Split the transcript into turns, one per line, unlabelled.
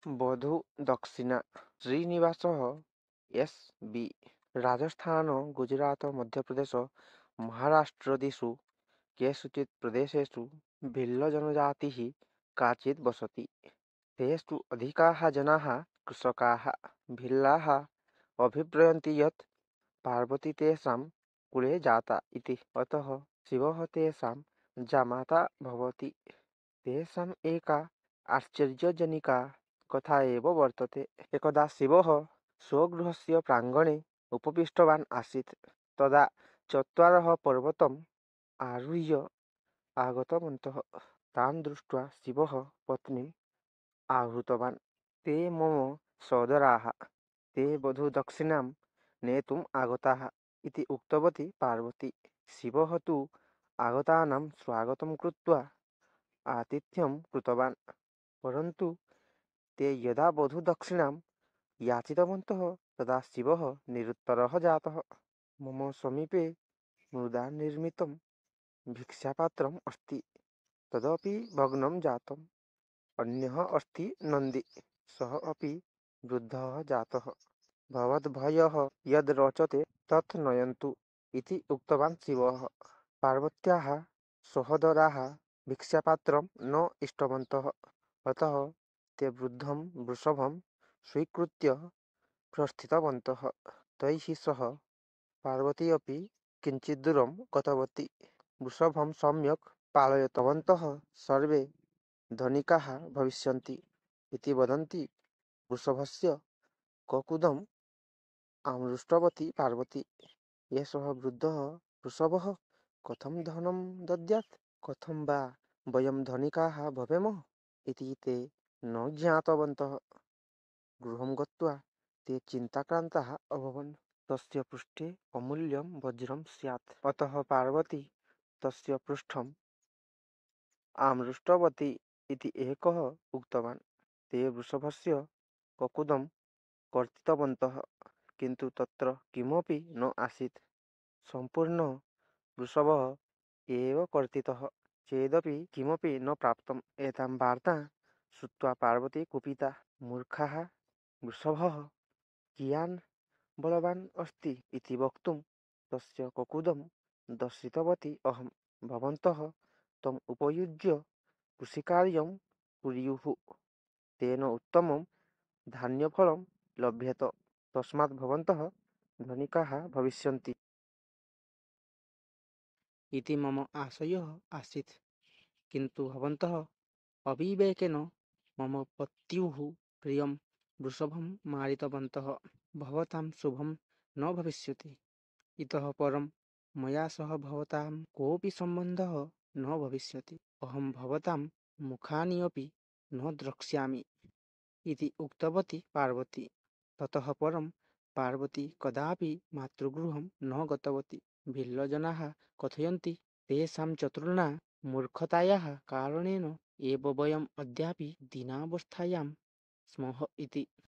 बधू दक्षिणा श्रीनिवासः एस्.बी. राजस्थान गुजरात मध्यप्रदेश महाराष्ट्रादिषु केषुचित् प्रदेशेषु भिल्लजनजातिः काचित् वसति। तेषु अधिकाः जनाः कृषकाः। भिल्लाः अभिप्रयन्ति यत् पार्वती तेषां कुले जाता इति, अतः शिवः तेषां जामाता भवति। तेषाम् एका आश्चर्यजनका कथा एव वर्तते। एकदा शिवः स्वगृहस्य प्राङ्गणे उपविष्टवान् आसीत्। तदा चत्वारः पर्वतम् आरुह्य आगतवन्तः। तान् दृष्ट्वा शिवः पत्नीम् आहूतवान्। ते मम सोदराः, ते वधूदक्षिणां नेतुम् आगताः इति उक्तवती पार्वती। शिवः तु आगतानां स्वागतं कृत्वा आतिथ्यं कृतवान्, परन्तु ते यदा वधूदक्षिणां याचितवन्तः तदा शिवः निरुत्तरः जातः। मम समीपे मृदा निर्मितं भिक्षापात्रम् अस्ति, तदपि भग्नं जातम्। अन्यः अस्ति नन्दी, सः अपि वृद्धः जातः। भवद्भ्यः यद् रोचते तत् नयन्तु इति उक्तवान् शिवः। पार्वत्याः सहोदराः भिक्षापात्रं न इष्टवन्तः, अतः ते वृद्धं वृषभं स्वीकृत्य प्रस्थितवन्तः। तैः सह पार्वती अपि किञ्चिद्दूरं गतवती। वृषभं सम्यक् पालयतवन्तः सर्वे धनिकाः भविष्यन्ति इति वदन्ती वृषभस्य ककुदम् आमृष्टवती पार्वती। एषः वृद्धः वृषभः कथं धनं दद्यात्, कथं वा वयं धनिकाः भवेम इति ते न ज्ञातवन्तः। गृहं गत्वा ते चिन्ताक्रान्ताः अभवन्। तस्य पृष्ठे अमूल्यं वज्रं स्यात्, अतः पार्वती तस्य पृष्ठम् आमृष्टवती इति एकः उक्तवान्। ते वृषभस्य ककुदं कर्तितवन्तः, किन्तु तत्र किमपि न आसीत्। सम्पूर्णः वृषभः एव कर्तितः चेदपि किमपि न प्राप्तम्। एतां वार्तां श्रुत्वा पार्वती कुपिता। मूर्खः वृषभः कियान् बलवान् अस्ति इति वक्तुं तस्य ककुदं दर्शितवती अहं। भवन्तः तम् उपयुज्य कृषिकार्यं कुर्युः, तेन उत्तमं धान्यफलं लभ्येत। तस्मात् भवन्तः धनिकाः भविष्यन्ति इति मम आशयः आसीत्, किन्तु भवन्तः अविवेकेन मम पत्युः प्रियं वृषभं मारितवन्तः। भवतां शुभं न भविष्यति। इतः परं मया सह भवतां कोऽपि सम्बन्धः न भविष्यति। अहं भवतां मुखानि अपि न द्रक्ष्यामि इति उक्तवती पार्वती। ततः परं पार्वती कदापि मातृगृहं न गतवती। भिल्लजनाः कथयन्ति, तेषां चतुर्णां मूर्खतायाः कारणेन एव वयम् अद्यापि दीनावस्थायां स्मः इति।